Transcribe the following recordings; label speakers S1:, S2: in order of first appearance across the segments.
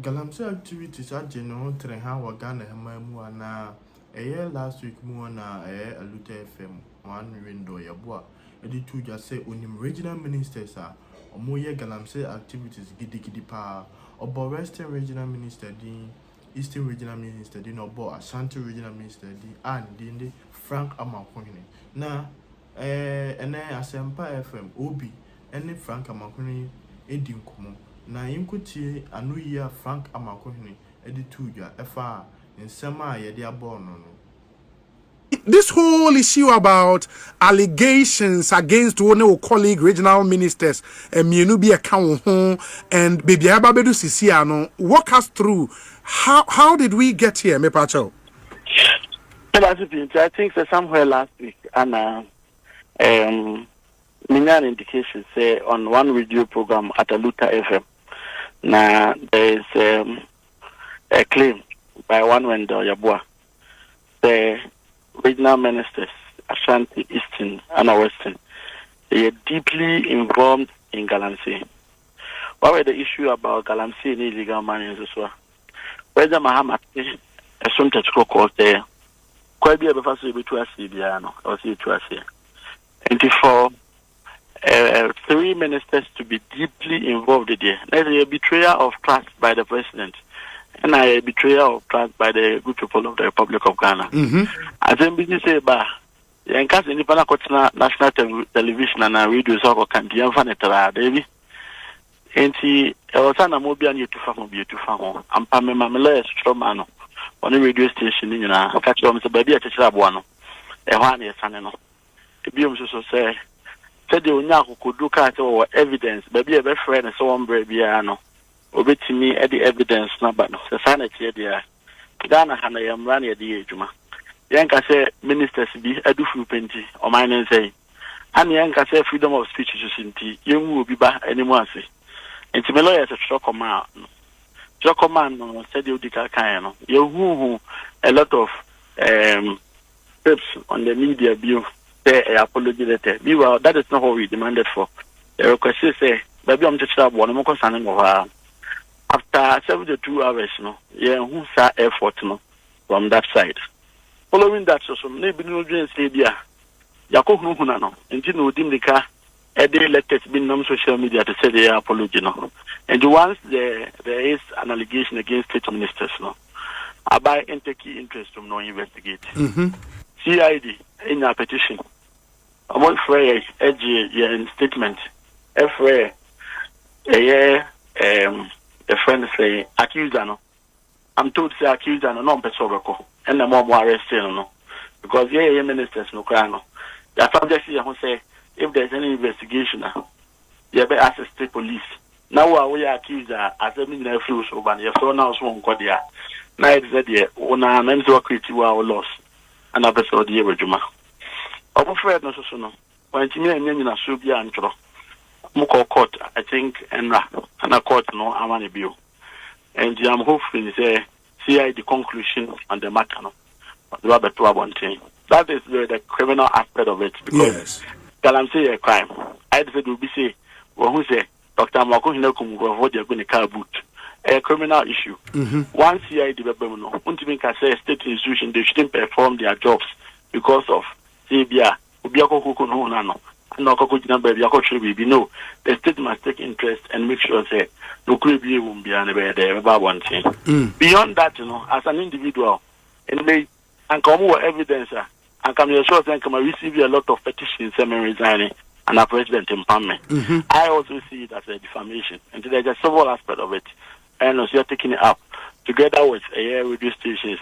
S1: Galamsey activities are general Treha Wagana Hamamu na a year last week more na a Luther FM 1 window Yabua. Edi two just say unim regional ministers are or more Galamsey activities giddy pa or Western Regional Minister Dean, Eastern Regional Minister Dean or Ashanti Regional Minister Dean and Dinde Frank Amakwini. Na and then ASEM ABA FM Obi and Frank Amakwini Edin Kumo. Na yinkuti anu ya Frank Amakwini edi tuja efa nsema yede abo no.
S2: This whole issue about allegations against one of colleague regional ministers and Mienubi account and baby Ababedu Sisiano, walk us through how did we get here, me Pacho?
S3: I think somewhere last week and Minyan indication say on one radio program at a Luther FM. Now there is a claim by one window Yabua. The regional ministers, Ashanti, Eastern, and Western, they are deeply involved in Galamsey. What was the issue about Galamsey and illegal mining as well? Whether Mahamat is a something to call there, quite be able to see between Sibiano or see to us here. And for 3 ministers to be deeply involved there, there's a betrayal of trust by the president. And a betrayal of trust by the good people of the Republic of Ghana. As MBC say, in case any national television and radio so can be unfanetara, David. And he was an Amobian to farm, and Pamela Stromano on the radio station in catch on the baby at the Chabuano, a 1 year son. The Bium so say, said the Unaku could look at our evidence, baby a best friend and so on, Brebiano. Obeti me at the evidence number no sanity there Ghana hana yam ran ya di ejuma yanka say ministers bi adufu penti o man say and yanka say freedom of speech is sinti yemu obi ba animo ase enti me lawyers shock command no said the odika kan no yehu a lot of tips on the media view say apology letter well that is not what we demanded for the request say baby am to try one mo concern go after 72 hours, who saw effort from that side. Following that, so maybe no dream say, dear, Yako Hunano, and you know, Dimika, a day let it be on social media to say they are apology. And once there is an allegation against state ministers, I buy enter key interest to no investigate. CID in a petition. I want Frey, in statement, Frey, a friend say accuser no. I'm told say accuser no person and the more arrested no. Because ministers no cry no. The subject here who say if there's any investigation you better ask the state police. Now we are accuser as a minister feels over and you so now so go there. Now it's there una men to create our loss and episode here with Juma. I'm afraid no so no. When you mean na so bia antro. Muko court, I think, and a court no amani bill. And I'm hoping say CID conclusion on the matter no. That is the criminal aspect of it because Galamsey a crime. I said will be say who say Dr. Mako Hinakum go they're going to car boot. A criminal issue. Once CID no, can say state institution they shouldn't perform their jobs because of CBA. No, the state must take interest and make sure say no creepy won't be about one thing. Beyond that, as an individual, and may and come with evidence, and come your sure and come receive a lot of petitions and resigning and a president empowerment. I also see it as a defamation, and there's a several aspect of it. And also you're taking it up together with a radio station,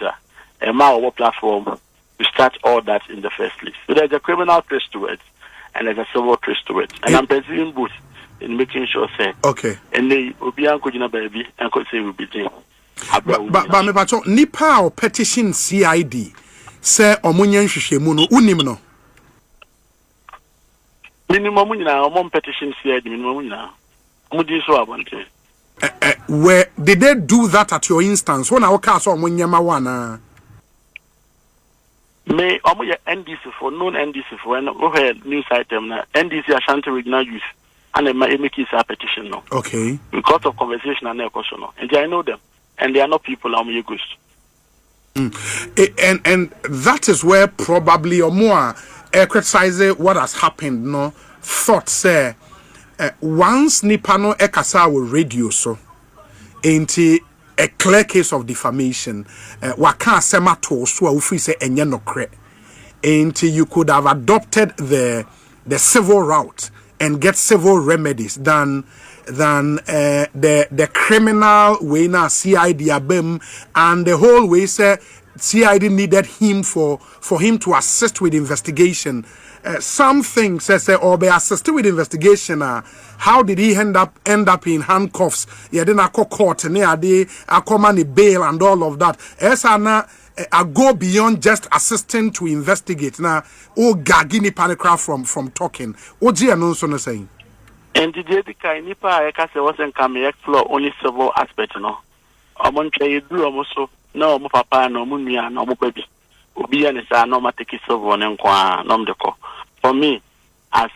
S3: a Mao platform to start all that in the first place. So there's a criminal twist to it. And there's a civil twist to it. And I'm pursuing both in making sure, say, okay. And they will be Uncle baby, and could say will be there.
S2: But me pacho, nipa or petition CID, say, Omunyan Shishimuno, Unimno.
S3: Minimum now, one petition CID, minimum now. Mudi so want
S2: where did they do that at your instance? When our castle when Yamawana.
S3: May NDC for known NDC for when we news item na NDC Ashanti Regional Youth and make his petition no.
S2: Okay.
S3: Because of conversation and question no. And I know them. and they are not people
S2: And that is where probably or more criticize what has happened. No thought say once Nipano ekasa with radio so ain't a clear case of defamation. Waka sema to so ufi say enye no kre. Ain't you could have adopted the civil route and get civil remedies than the criminal way na CID abem, and the whole way say CID needed him for him to assist with investigation. Some things say or be assisted with investigation. How did he end up in handcuffs? Yeah, then I call court and I command bail and all of that. I go beyond just assisting to investigate. Now, gagini panicra from talking. Oji anonso no saying.
S3: And the Jedica Nipa Ekase wasn't coming explore only civil aspect, no. Among you do almost no mo papa no munia no mo baby. Obian is a normal take civil and nom de co. For me, as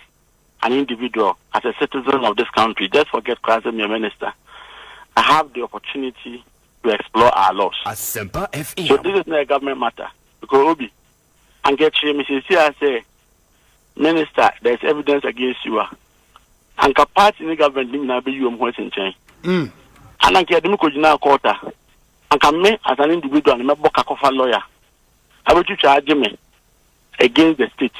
S3: an individual, as a citizen of this country, just forget Galamsey Minister. I have the opportunity to explore our laws.
S4: ASEM ABA.
S3: So this is not a government matter. Because Obi, and get you, Mrs. I say, Minister, there's evidence against you. And party in the government didn't have you in change. And I can't do a quarter. And come me as an individual and a book lawyer. I will charge me against the state.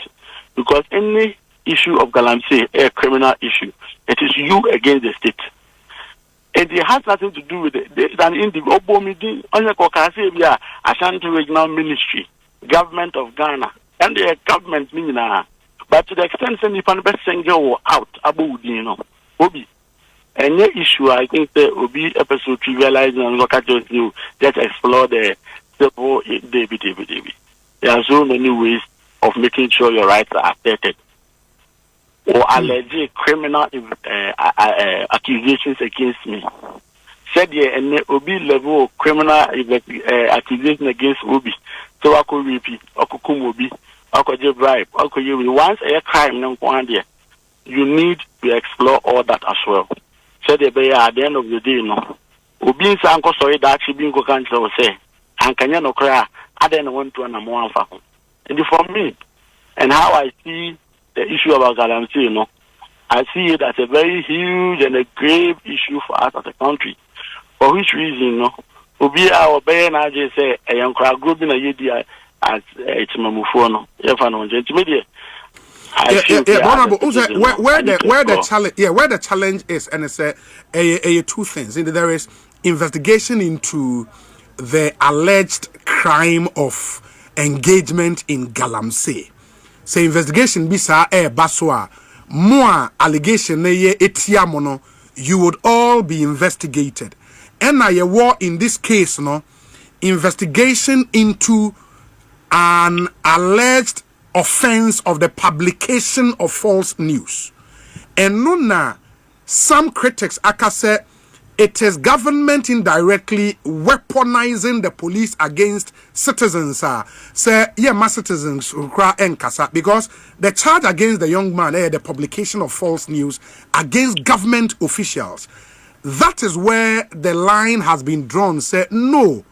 S3: Because any issue of Galamsey, a criminal issue, it is you against the state. And it has nothing to do with it. There's an individual meeting on the Ashanti Regional Ministry, government of Ghana, and the government meaning. But to the extent that you can best single out about Obi. And the issue, I think there will be episode trivializing and look at you just explore the civil David. There are so many ways of making sure your rights are protected. Or alleged criminal accusations against me. Said yeah, and Obi level of criminal accusation against Obi. So I could repeat, I could come Obi, I could just bribe, I could once a crime, you need to explore all that as well. Said at the end of the day, no. Obi Sanko sorry that she being go cancel say, and can you no cry? I didn't want to an more for. And for me, and how I see the issue about Galamsey, I see it as a very huge and a grave issue for us as a country. For which reason, Obi our bayan I just say a young crowd group in a year as it's Mamufono. If I know media.
S2: Where the challenge is, and it's two things. There is investigation into the alleged crime of engagement in Galamsey. Say investigation bisa baswa more allegation ye etiamono, you would all be investigated. And I war in this case investigation into an alleged offense of the publication of false news. And nuna some critics say it is government indirectly weaponizing the police against citizens. Say, yeah, my citizens because the charge against the young man, the publication of false news against government officials. That is where the line has been drawn. Say, no,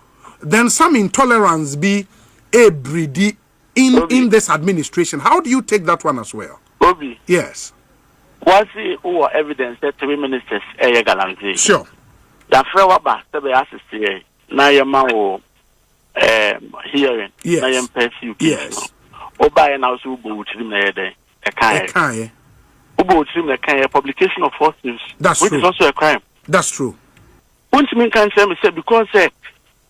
S2: then some intolerance be a breedy in this administration. How do you take that one as well?
S3: Obi.
S2: Yes.
S3: What's the evidence that 3 ministers Galamsey?
S2: Sure.
S3: The Frewa to be assisted. Now your man hearing.
S2: Yes.
S3: Now your perceive.
S2: Yes.
S3: Oba and also go to him a kind. Ubo to him a kind publication of false news.
S2: That's
S3: which
S2: true.
S3: is also a crime.
S2: That's true.
S3: One thing can say because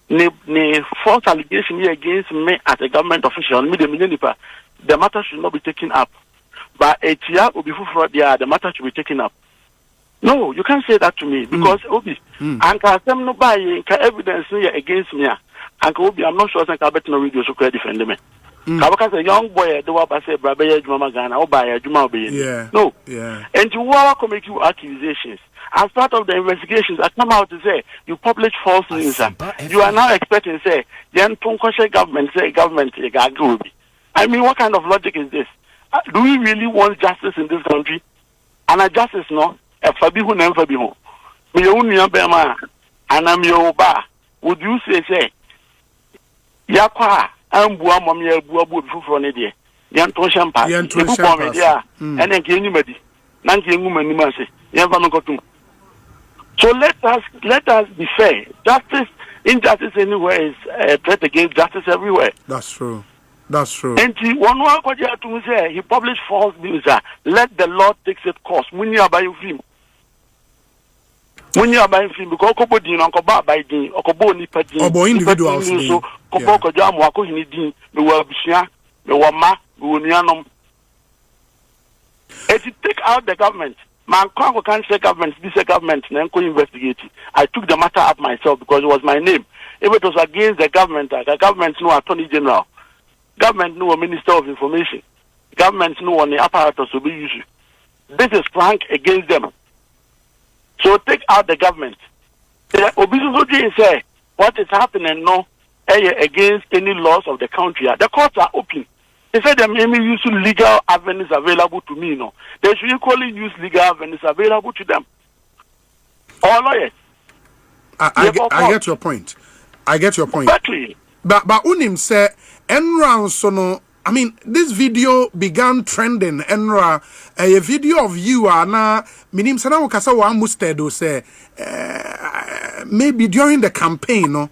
S3: the false allegation against me as a government official, the matter should not be taken up. But ATR will be for the matter should be taken up. No, you can't say that to me because Obi, and can no buy evidence against me. And Obi, I'm not sure I can bet no radio so credit defend me. Because a young boy, the one say, Brabaya Juma Gana, or by a Juma Bay. No.
S2: Yeah.
S3: And you will make you accusations. As part of the investigations, I come out to say you publish false news. You are now expecting say, then Tonkoshe government say government. I mean, what kind of logic is this? Do we really want justice in this country? And a justice, no? A Fabihu and Fabihu. Me only a Bema, and I'm your ba. would you say yakwa ambua mommy bua bu from it? Yanton Champa, yeah, and then anybody, Nanki Woman, so let us be fair. Justice, injustice anywhere is a threat against justice everywhere.
S2: That's true. That's true.
S3: And one to say he published false news. Let the Lord take its course. When you are buying film. When you are buying film, because Kobodi and Koba by the Okobo Nipadi,
S2: or individuals.
S3: So Koboko Jam Wako Hinidi, the Wabishia, the Wama, Unianum. As you take out the government, man can't say government, this government, and go investigate it. I took the matter up myself because it was my name. If it was against the government no attorney general, government no minister of information, government no on the apparatus will be used. This is frank against them. So take out the government. Obisoji say what is happening now against any laws of the country. The courts are open. They said they may use legal avenues available to me. No, they should equally use legal avenues available to them. All lawyers.
S2: I get your point. I get your point.
S3: Exactly.
S2: But Unim said, Enra sono. I mean, this video began trending. Enra, a video of you na minim sana ukasa wa mustedo say maybe during the campaign, no.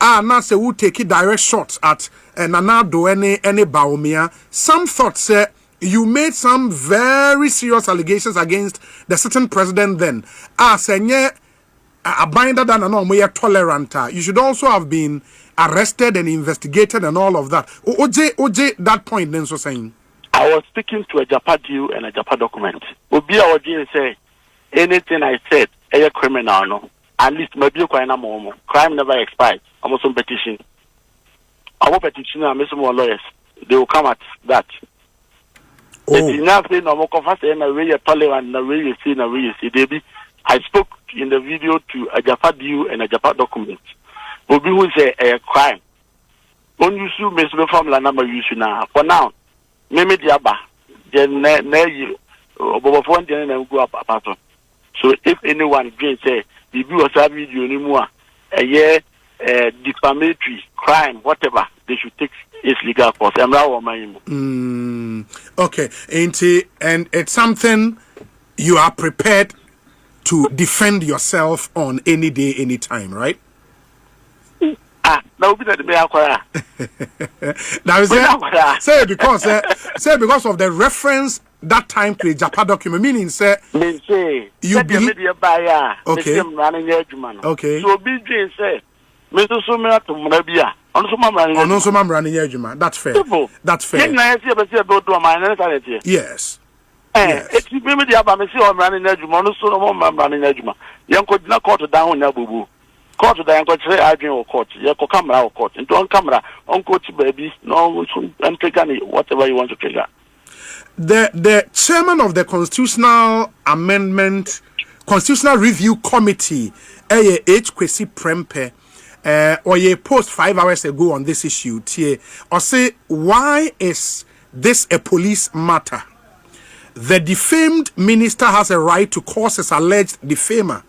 S2: Na say we take direct shots at Nana do any Baumia. Some thought say you made some very serious allegations against the certain president then. Senye a binder than an more tolerant. You should also have been arrested and investigated and all of that. OJ that point then so saying.
S3: I was speaking to a Japa deal and a Japa document. Obi OJ say anything I said a criminal no. At least maybe a crime never expired. I'm also petition. Our petition are more lawyers. They will come at that. It's enough saying no more confess and a way tolerant and a way you see and a way you see. Debbie, I spoke in the video to a Japa deal and a Japa document. Obi who say a crime. Don't you sue me from la number you now. For now, Meme Diaba, then you over and go up apart. So if anyone can say the view was a video anymore, a year defamatory crime, whatever, they should take its legal course. I'm
S2: okay, and it's something you are prepared to defend yourself on any day, any time, right?
S3: Now
S2: say because of the reference that time to the Japa document, meaning say you believe okay. Okay.
S3: So BJ say Mr. Sumera to Murabia.
S2: That's fair. That's fair. Yes.
S3: It's maybe about me or running Edgemon, so no running Edgema. Young could not call to down Nabu. Court to the uncle say I drink or court, Yako camera or court, and don't camera, uncle to baby, no, and take any whatever you want to trigger.
S2: The chairman of the Constitutional Review Committee, H. Kwesi Prempe, or ye post 5 hours ago on this issue, or say, why is this a police matter? The defamed minister has a right to cause his alleged defamer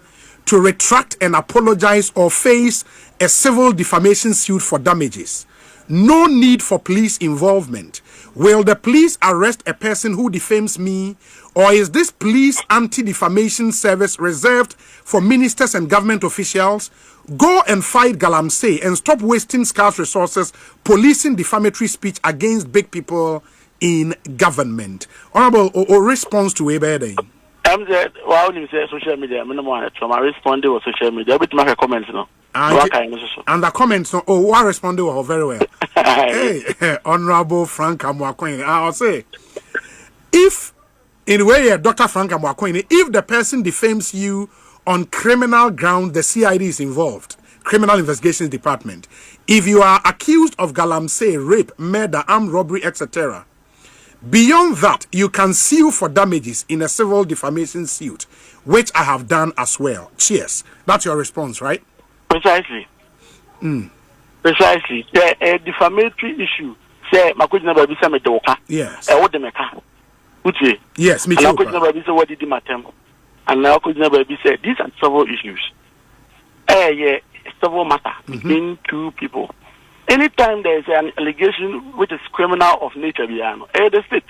S2: to retract and apologize or face a civil defamation suit for damages. No need for police involvement. Will the police arrest a person who defames me, or is this police anti-defamation service reserved for ministers and government officials? Go and fight Galamsey and stop wasting scarce resources policing defamatory speech against big people in government. Honorable, or response to Webede?
S3: Well, you say social media, minimum from my responding was social media. But make a comment, no.
S2: And the comments, what responded very well. Hey, Honorable Frank Amwakwene, I'll say, if in a way, Dr. Frank Amwakwene, if the person defames you on criminal ground, the CID is involved, Criminal Investigations Department. If you are accused of Galamsey, rape, murder, armed robbery, etc., beyond that, you can sue for damages in a civil defamation suit, which I have done as well. Cheers. That's your response, right?
S3: Precisely. Precisely. The defamatory issue. Say, Makujina Baby Samedoka.
S2: Yes.
S3: What the Meka.
S2: Yes, me too.
S3: And Makujina Baby said, what did you matter? And now Makujina Baby said, these are several issues. civil matter between two people. Anytime there is an allegation which is criminal of nature, the state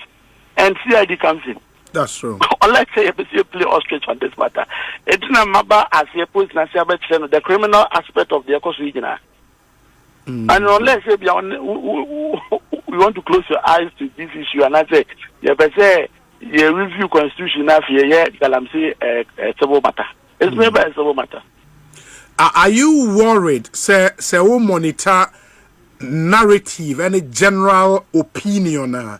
S3: and CID comes in.
S2: That's true.
S3: Let's say you play ostrich on this matter. It's not as a post the criminal aspect of the Coast Regional. And unless we want to close your eyes to this issue and I say, you review constitution after Galamsey civil matter. It's never a civil matter.
S2: Are you worried, say we monitor narrative, any general opinion?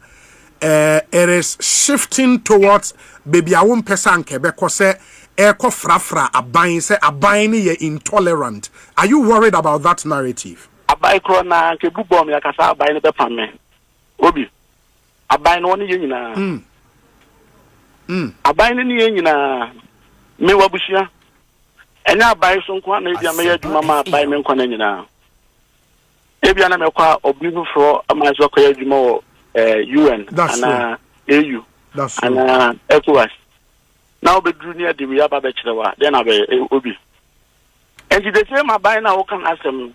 S2: It is shifting towards baby I won't pesanke because say eko frafra abain ye intolerant. Are you worried about that narrative?
S3: Abai krona ke bubom ya kasa abai be pame. Obi. Abai no ni nyina. Abai ni nyina me wabushia. Enya abai so nko na bia me yaduma ma abai me nko na nyina. Ebia na me kwa obi fro amazo kwa yaduma UN and AU and ECOWAS. Now be drew near the Riaba Bachelor, then I be Obi. And the same Abina now can ASEM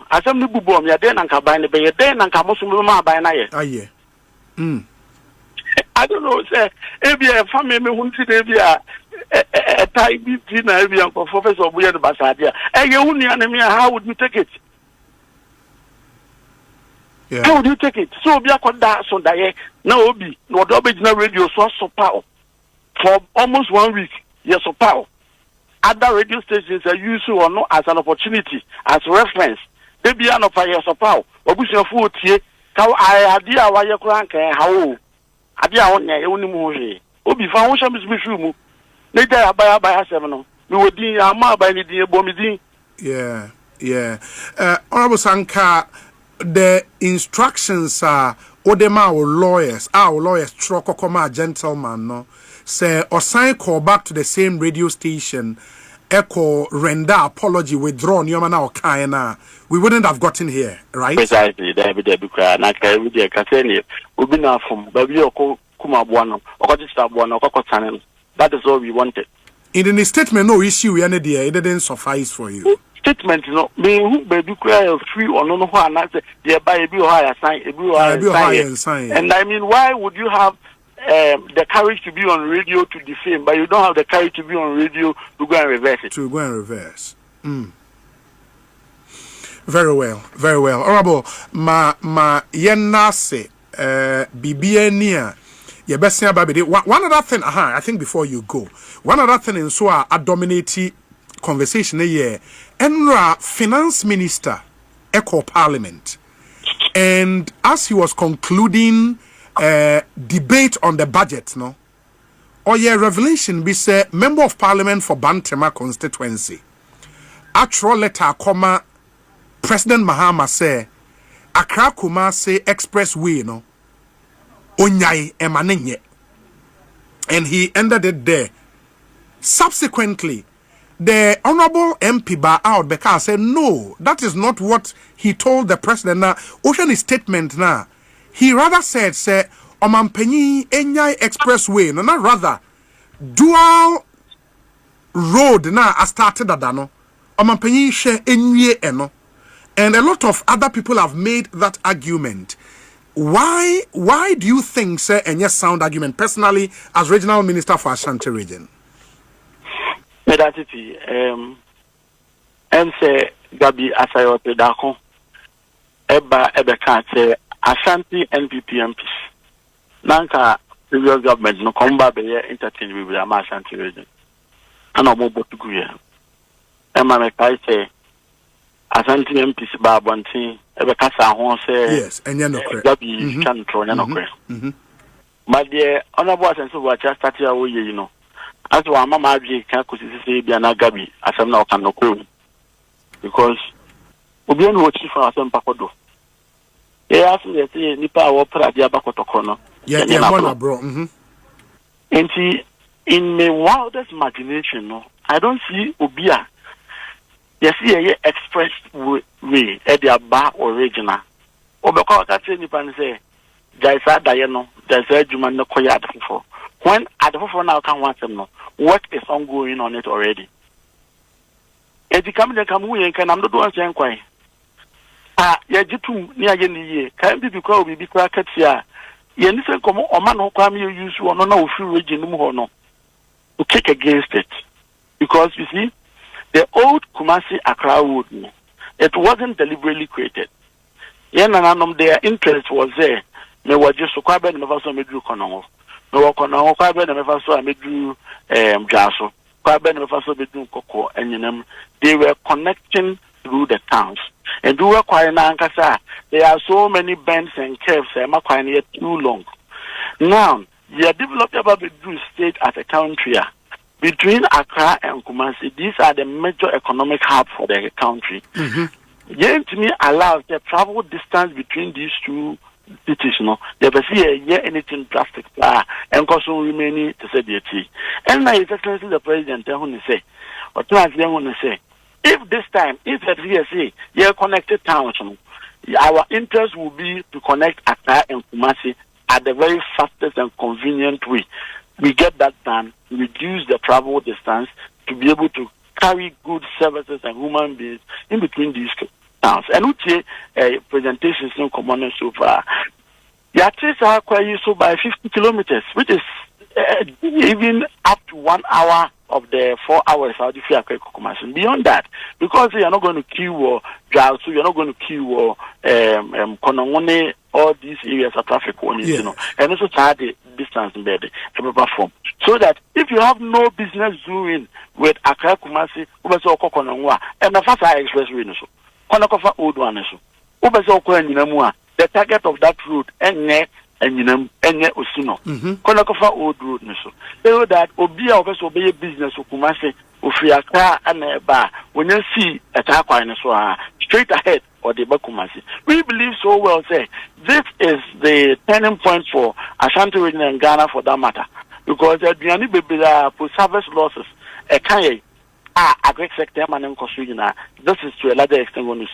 S3: Bubom, ya then and Cabine Bay, then and Camusuma by night. I don't know, say, Abia family who see Abia a type dinner for Professor Weird Basadia. And you only enemy, how would you take it?
S2: Yeah.
S3: How would you take it? So be a conda so that now Obi, no original radio so power for almost 1 week. Yes, so power. Other radio stations are used or not as an opportunity, as reference. They be an of fire so power. Obusia food here. How I idea why you crank how idea on ya only movie. Obi found some is mishumu. Later by ASEM. We would be a ma by the bomidin.
S2: Yeah. Honorable Sanka. The instructions are our lawyers trokokoma gentleman no say osan call back to the same radio station echo render apology withdraw nyoma na okan na we wouldn't have gotten here, right?
S3: Precisely. There be cry na kai we dey kaseni obi na from baby okuma boano okotista boano okotane. That is all we wanted.
S2: In the statement no issue there it didn't suffice for you.
S3: Statement no me who baby cry free or no and I say they buy a bill higher sign and I mean why would you have the courage to be on radio to defame but you don't have the courage to be on radio to go and reverse it?
S2: Very well. Honorable ma yenase bibiania ye besia babede. One other thing I think before you go, one other thing in so a dominate conversation here. Enra finance minister echo parliament, and as he was concluding debate on the budget, no, revelation be say member of parliament for Bantama constituency. Actual letter comma President Mahama say Accra Kumasi expressway no onyai emanenye, and he ended it there. Subsequently, the honorable MP bar out because said no, that is not what he told the president. Now, ocean statement now, he rather said, say, Omampenyi Enyai Expressway, no, not rather dual road now I started adano. Omampenyi she enye eno. And a lot of other people have made that argument. Why do you think, say, and yes, sound argument personally as regional minister for Ashanti region?
S3: Medatiti, say Gabi Asayote Dako, Eba can't say Ashanti NPP MPs. Nanka previous government no comba be entertain with the Ashanti region. And I'm about to go here. Emma Mekai say Ashanti MPs Babonti, Eba Casa Hon say
S2: yes, and you're not
S3: Gabi can throw no. But the honorable and so what just started away, you know. As one mama can say be an agabi as I'm now can no because we don't watch for some pacodo. Yes, say Nipa or Pradia Bacotocono.
S2: Yeah, bro.
S3: And in my wildest imagination, no, I don't see Obia. Yes, see express way at the bar original. Obaka that say Nipan say, Jaisa Diano, Jaisa Juman no Koyad for. When at the now can want them know what is ongoing on it already. Edikam de kamu yen kan am do one sen kwan. Ye jitum ni aye ni ye. Kan bi kwa obi bi kwa katia. Ye ni sen komo o man ho kwa me use one na ofi region mu ho no. To kick against it. Because you see, the old Kumasi Accra Road, it wasn't deliberately created. Their interest was there. Me was just so quite bad never saw me do Konongo. No Konongo, quite bad never saw me do Jaso. Quite bad never saw me do Coco, and they were connecting through the towns. And do quite an ankasa. There are so many bends and curves, and quite yet too long. Now, you are developed about the state as a country. Between Accra and Kumasi, these are the major economic hub for the country. Yet to me allows the travel distance between these two cities, they will see a year anything drastic and also remaining to say the tea. And my excellency the president who say, or to say, if this time, if the VSA, you're connected towns, our interest will be to connect Accra and Kumasi at the very fastest and convenient way. We get that done, reduce the travel distance to be able to carry good services and human beings in between these towns. And we say presentations in common so far. Yatis are quite so by 50 kilometers, which is even up to 1 hour of the 4 hours out if you are beyond that, because you are not going to queue or drive, so you're not going to queue or Konongone, all these areas are traffic only, and also start the distance in bed, form. So that if you have no business doing with Accra Kumasi, Ubeso Konongwa, and the Fasa Expressway, Konakofa Old one, Ubeso Koninamua, the target of that route, and enye osino kono kofa old road so so that obi a obeso be business okumase ofiaka ana ba wonya see atakwan so straight ahead or the bakumase. We believe so well say this is the turning point for Ashanti region and Ghana for that matter, because the Diani Bibila post-harvest losses agri sector man this is to a larger extent going to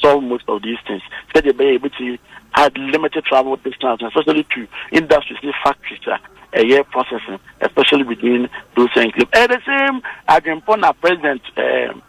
S3: solve most of these things. So they be able to add limited travel distance, especially to industries, factories, air processing, especially between those enclaves. At the same, I can point a president, friends,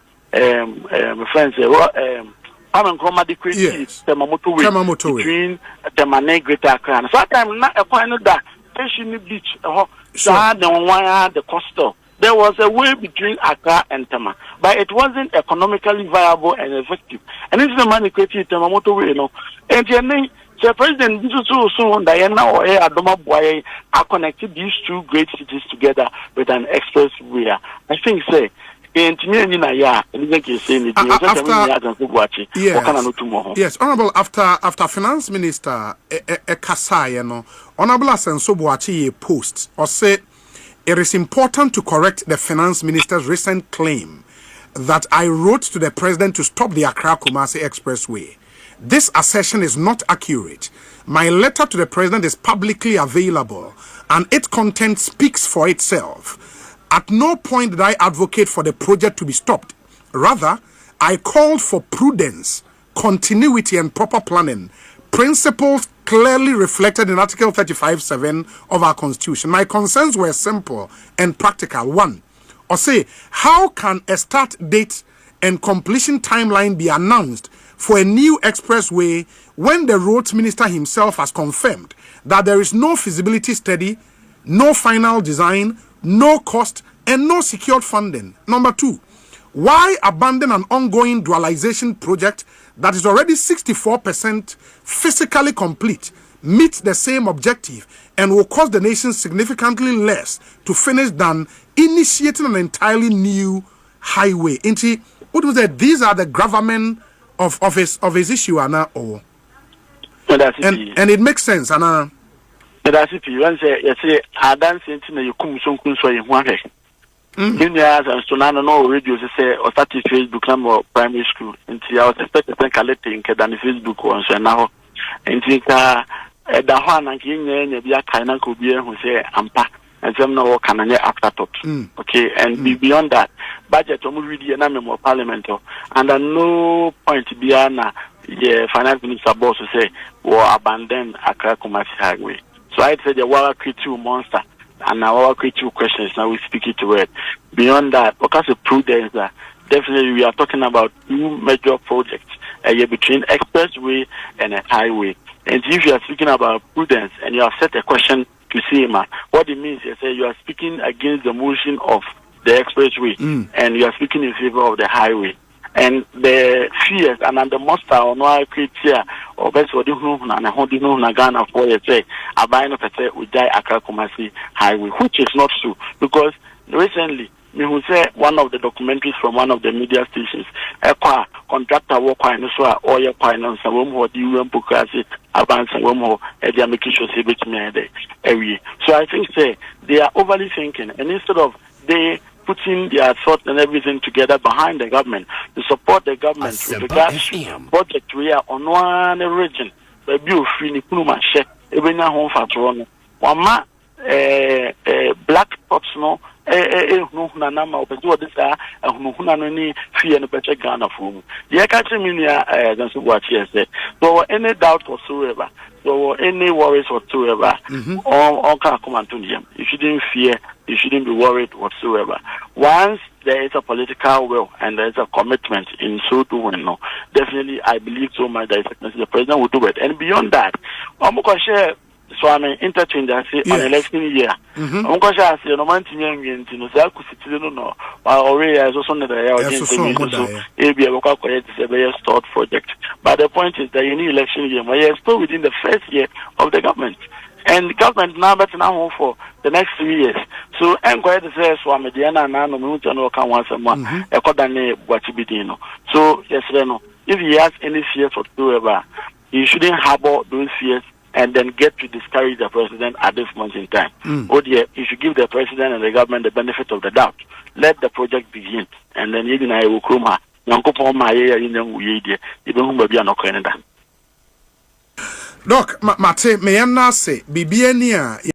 S3: I'm Kroma decree Temamoto between Temane Greater Accra. Sometimes not a point that fishing beach, the coastal. There was a way between Accra and Tema, but it wasn't economically viable and effective. And this is the money created Temamoto way, And the president soon Diana or Adoma Boye are connected these two great cities together with an expressway. I think say yes,
S2: Honorable, after Finance Minister Kasai, Honorable Asenso Boachi post or say it is important to correct the Finance Minister's recent claim that I wrote to the president to stop the Accra Kumasi Expressway. This assertion is not accurate. My letter to the president is publicly available and its content speaks for itself. At no point did I advocate for the project to be stopped. Rather, I called for prudence, continuity, and proper planning, principles clearly reflected in Article 35(7) of our Constitution. My concerns were simple and practical. One, or say, how can a start date and completion timeline be announced for a new expressway when the roads minister himself has confirmed that there is no feasibility study, no final design, no cost, and no secured funding? Number two, why abandon an ongoing dualization project that is already 64% physically complete, meets the same objective, and will cost the nation significantly less to finish than initiating an entirely new highway? What was that? These are the gravamen of his issue, Anna. And it makes sense, Anna.
S3: That's it. You say, I dance into you come so in one day. In years and so now no radio say or started Facebook number primary school until I was expected to collecting than Facebook one so now and think the one and king be a kind of could be who say ampa and some no can after thought. Okay, and beyond that, budget to move the enemy of parliament and at no point be the finance minister boss to say or abandon Accra Kumasi Highway. So I'd say the water creature monster. And now our create two questions, now we speak it to it. Beyond that, because of prudence, definitely we are talking about two major projects between expressway and a highway. And if you are speaking about prudence and you have set a question to CMA, what it means is you are speaking against the motion of the expressway and you are speaking in favor of the highway. And the fears and the monster on why criteria or best for the home and a holding on Ghana for say a buying of a with die Accra Kumasi highway, which is not true because recently me who say one of the documentaries from one of the media stations, a contractor work so or your finance and one more the UN Bukasi advance and one more they are making sure say bit me every. So I think say they are overly thinking and instead of they putting their thoughts and everything together behind the government to support the government with regards to project we are on one region. The view free ni kunuma share even na home fatron. Wama black spots no no na nama opedu this no ni fear no better Ghana for. The catch me then so what here say. So any doubt whatsoever, so any worries whatsoever, all can come and to them. You shouldn't fear. You shouldn't be worried whatsoever. Once there is a political will and there is a commitment in so doing, no, definitely I believe so much that the president will do it. And beyond that, I'm going to share. So I mean, interchange I say on election year. I'm going to say no man to no say I could sit no already as also that I against so maybe I will calculate a very start project. But the point is that you need election year. We are still within the first year of the government. And the government now better now for the next 3 years. So I'm going to say so I'm a Diana and I'm going to come once a month. So yes, if he has any fears whatsoever, he shouldn't harbor those fears and then get to discourage the president at this moment in time. Oh dear, you should give the president and the government the benefit of the doubt. Let the project begin, and then you I will come.
S2: Doc, Mate, may I not say, Bibiania.